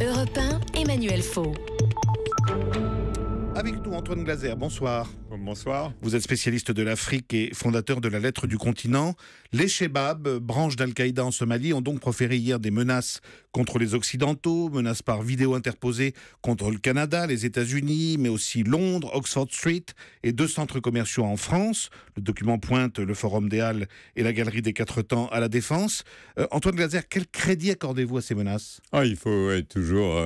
Europe 1, Emmanuel Faux. Avec nous, Antoine Glaser, bonsoir. Bonsoir. Vous êtes spécialiste de l'Afrique et fondateur de la Lettre du Continent. Les Chebab, branche d'Al-Qaïda en Somalie, ont donc proféré hier des menaces contre les Occidentaux, menaces par vidéo interposées contre le Canada, les États-Unis, mais aussi Londres, Oxford Street et 2 centres commerciaux en France. Le document pointe le Forum des Halles et la Galerie des Quatre Temps à la Défense. Antoine Glaser, quel crédit accordez-vous à ces menaces ? Il faut être toujours...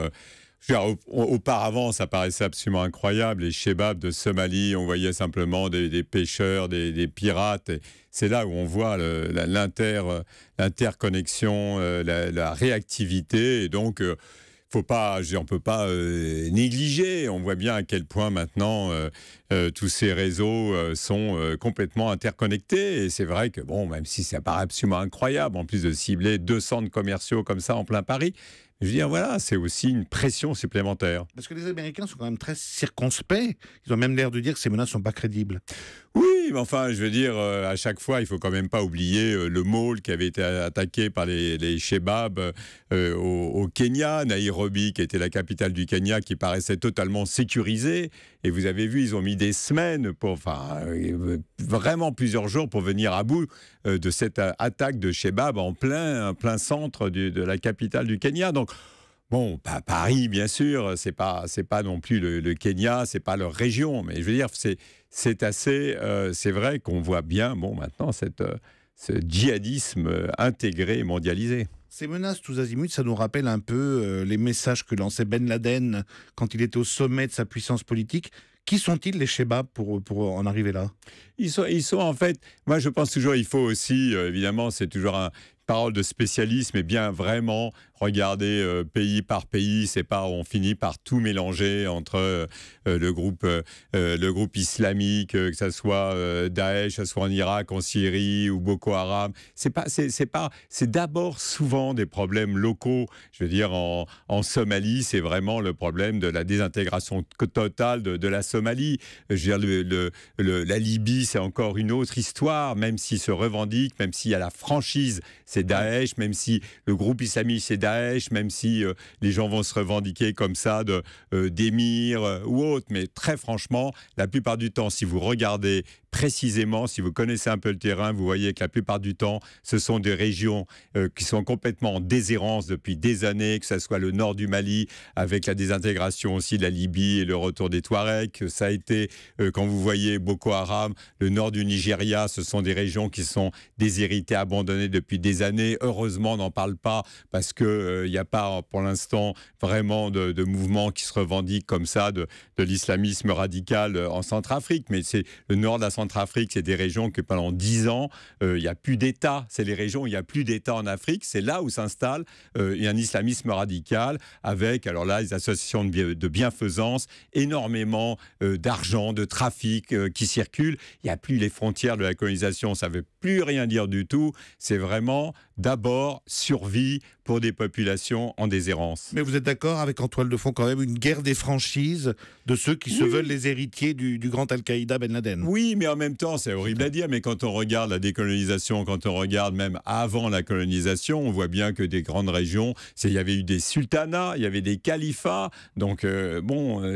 auparavant, ça paraissait absolument incroyable. Les Chebab de Somalie, on voyait simplement des pêcheurs, des pirates. Et c'est là où on voit l'interconnexion, la réactivité. Et donc, on ne peut pas négliger. On voit bien à quel point maintenant tous ces réseaux sont complètement interconnectés. Et c'est vrai que, même si ça paraît absolument incroyable, en plus de cibler 2 centres commerciaux comme ça en plein Paris, je veux dire, voilà, c'est aussi une pression supplémentaire. Parce que les Américains sont quand même très circonspects. Ils ont même l'air de dire que ces menaces ne sont pas crédibles. Oui, mais enfin, je veux dire, à chaque fois, il ne faut quand même pas oublier le mall qui avait été attaqué par les Chebab au Kenya, Nairobi, qui était la capitale du Kenya, qui paraissait totalement sécurisée. Et vous avez vu, ils ont mis des semaines, vraiment plusieurs jours pour venir à bout de cette attaque de Chebab en plein centre de la capitale du Kenya. Donc, Paris, bien sûr, c'est pas non plus le Kenya, c'est pas leur région, mais je veux dire, c'est vrai qu'on voit bien, maintenant, ce djihadisme intégré et mondialisé. Ces menaces tous azimuts, ça nous rappelle un peu les messages que lançait Ben Laden quand il était au sommet de sa puissance politique. Qui sont-ils, les Chebab, pour en arriver là ? Ils sont en fait, moi je pense toujours, il faut aussi, évidemment, c'est toujours une parole de spécialiste, mais bien vraiment regarder pays par pays, c'est pas, on finit par tout mélanger entre le groupe islamique, que ça soit Daesh, que ça soit en Irak, en Syrie ou Boko Haram. C'est d'abord souvent des problèmes locaux. Je veux dire, en Somalie, c'est vraiment le problème de la désintégration totale de la Somalie. Je veux dire, la Libye, c'est encore une autre histoire, même s'ils se revendiquent, même s'il y a la franchise, c'est Daesh, même si le groupe islamique, c'est Daesh, même si les gens vont se revendiquer comme ça d'émirs ou autres. Mais très franchement, la plupart du temps, si vous regardez précisément, si vous connaissez un peu le terrain, vous voyez que la plupart du temps, ce sont des régions qui sont complètement en déshérence depuis des années, que ce soit le nord du Mali, avec la désintégration aussi de la Libye et le retour des Touaregs, que ça a été, quand vous voyez Boko Haram, le nord du Nigeria, ce sont des régions qui sont déshéritées, abandonnées depuis des années. Heureusement, on n'en parle pas parce qu'il n'y a pas pour l'instant vraiment de mouvement qui se revendique comme ça de l'islamisme radical en Centrafrique. Mais c'est le nord de la Centrafrique, c'est des régions que pendant 10 ans, il n'y a plus d'État. C'est les régions où il n'y a plus d'État en Afrique. C'est là où s'installe un islamisme radical avec, alors là, les associations de bienfaisance, énormément d'argent, de trafic qui circule. Il n'y a plus les frontières de la colonisation. Ça ne veut plus rien dire du tout. C'est vraiment d'abord survie pour des populations en déshérence. Mais vous êtes d'accord avec, en toile de fond, quand même, une guerre des franchises de ceux qui se veulent les héritiers du grand Al-Qaïda Ben Laden. Oui, mais en même temps, c'est horrible à dire, mais quand on regarde la décolonisation, quand on regarde même avant la colonisation, on voit bien que des grandes régions, il y avait eu des sultanats, il y avait des califats, donc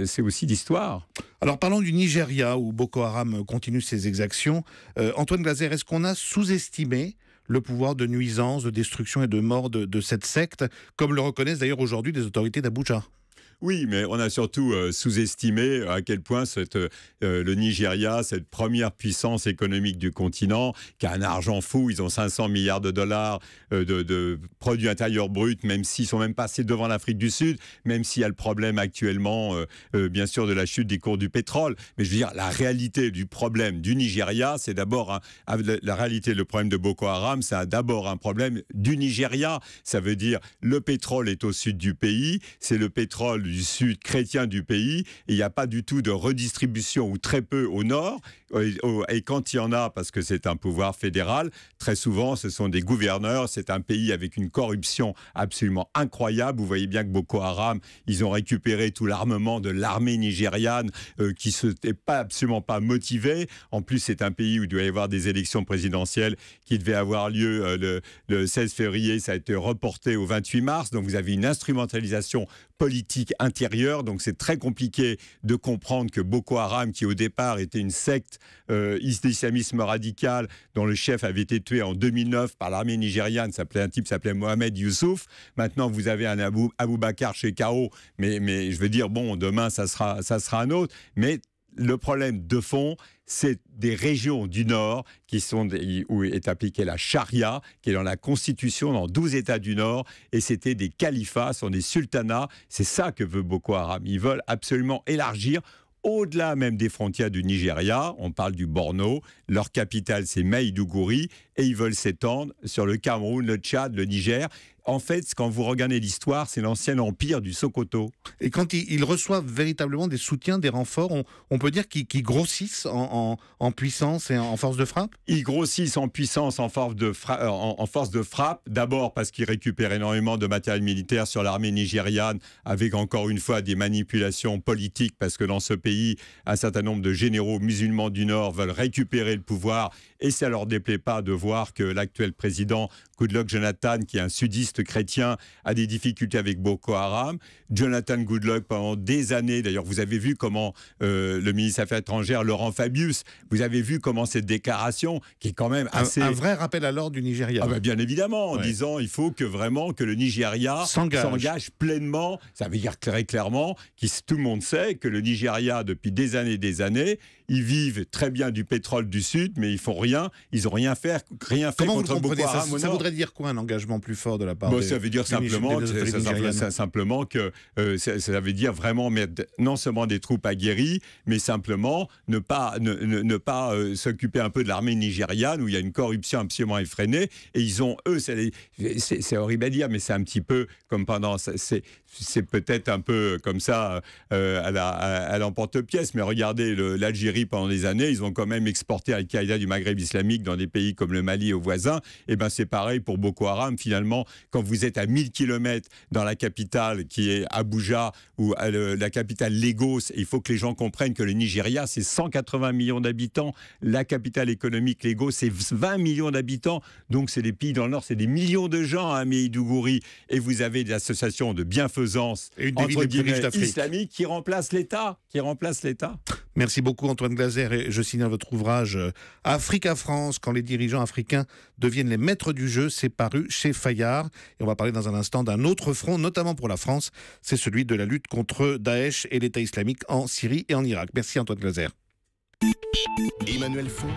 c'est aussi l'histoire. Alors parlons du Nigeria, où Boko Haram continue ses exactions. Antoine Glaser, est-ce qu'on a sous-estimé le pouvoir de nuisance, de destruction et de mort de cette secte, comme le reconnaissent d'ailleurs aujourd'hui les autorités d'Abuja ? Oui, mais on a surtout sous-estimé à quel point le Nigeria, cette première puissance économique du continent, qui a un argent fou, ils ont 500 milliards de dollars de produits intérieurs bruts, même s'ils sont même passés devant l'Afrique du Sud, même s'il y a le problème actuellement, bien sûr, de la chute des cours du pétrole. Mais je veux dire, la réalité du problème du Nigeria, c'est d'abord la réalité, le problème de Boko Haram, c'est d'abord un problème du Nigeria. Ça veut dire le pétrole est au sud du pays, c'est le pétrole du sud chrétien du pays, et il n'y a pas du tout de redistribution, ou très peu au nord, et quand il y en a, parce que c'est un pouvoir fédéral, très souvent ce sont des gouverneurs, c'est un pays avec une corruption absolument incroyable. Vous voyez bien que Boko Haram, ils ont récupéré tout l'armement de l'armée nigériane qui n'était absolument pas motivée. En plus, c'est un pays où il doit y avoir des élections présidentielles qui devaient avoir lieu le 16 février, ça a été reporté au 28 mars, donc vous avez une instrumentalisation politique intérieure, donc c'est très compliqué de comprendre que Boko Haram, qui au départ était une secte d'islamisme radical dont le chef avait été tué en 2009 par l'armée nigériane, un type s'appelait Mohamed Youssouf. Maintenant, vous avez un Aboubacar Shekau, mais je veux dire, bon, demain, ça sera un autre. Mais le problème de fond, c'est des régions du Nord où est appliquée la charia, qui est dans la Constitution, dans 12 États du Nord, et c'était des califats, ce sont des sultanats. C'est ça que veut Boko Haram. Ils veulent absolument élargir au-delà même des frontières du Nigeria. On parle du Borno, leur capitale c'est Maïdougouri, et ils veulent s'étendre sur le Cameroun, le Tchad, le Niger. En fait, quand vous regardez l'histoire, c'est l'ancien empire du Sokoto. Et quand ils reçoivent véritablement des soutiens, des renforts, on peut dire qu'ils grossissent en puissance et en force de frappe? Ils grossissent en puissance, en force de frappe. D'abord parce qu'ils récupèrent énormément de matériel militaire sur l'armée nigériane, avec encore une fois des manipulations politiques, parce que dans ce pays, un certain nombre de généraux musulmans du Nord veulent récupérer le pouvoir, et ça leur déplaît pas de voir que l'actuel président Goodluck Jonathan, qui est un sudiste chrétien, a des difficultés avec Boko Haram. Jonathan Goodluck, pendant des années, d'ailleurs, vous avez vu comment le ministre des Affaires étrangères, Laurent Fabius, vous avez vu comment cette déclaration, qui est quand même assez... Un vrai rappel à l'ordre du Nigeria. Ah ben bien évidemment, en disant il faut que vraiment que le Nigeria s'engage pleinement. Ça veut dire très clairement, tout le monde sait que le Nigeria, depuis des années, ils vivent très bien du pétrole du Sud, mais ils font rien, ils n'ont rien fait contre Boko Haram. Ça voudrait dire quoi, un engagement plus fort de la part ça veut dire simplement que ça veut dire vraiment mettre non seulement des troupes aguerries, mais simplement ne pas s'occuper un peu de l'armée nigériane, où il y a une corruption absolument effrénée, et ils ont, eux, c'est horrible à dire, mais c'est un petit peu comme pendant, c'est peut-être un peu comme ça à l'emporte-pièce, mais regardez l'Algérie pendant des années, ils ont quand même exporté Al-Qaïda du Maghreb islamique dans des pays comme le Mali et aux voisins. Et ben c'est pareil pour Boko Haram. Finalement, quand vous êtes à 1000 km dans la capitale qui est Abuja, ou la capitale Lagos, il faut que les gens comprennent que le Nigeria, c'est 180 millions d'habitants. La capitale économique Lagos, c'est 20 millions d'habitants. Donc c'est des pays dans le Nord, c'est des millions de gens à Maïdougouri. Et vous avez des associations de bienfaisance entre guillemets islamiques qui remplacent l'État. Merci beaucoup Antoine Glaser, et je signale votre ouvrage Africa-France, quand les dirigeants africains deviennent les maîtres du jeu. C'est paru chez Fayard. Et on va parler dans un instant d'un autre front, notamment pour la France, c'est celui de la lutte contre Daesh et l'État islamique en Syrie et en Irak. Merci Antoine Glaser. Emmanuel Faud.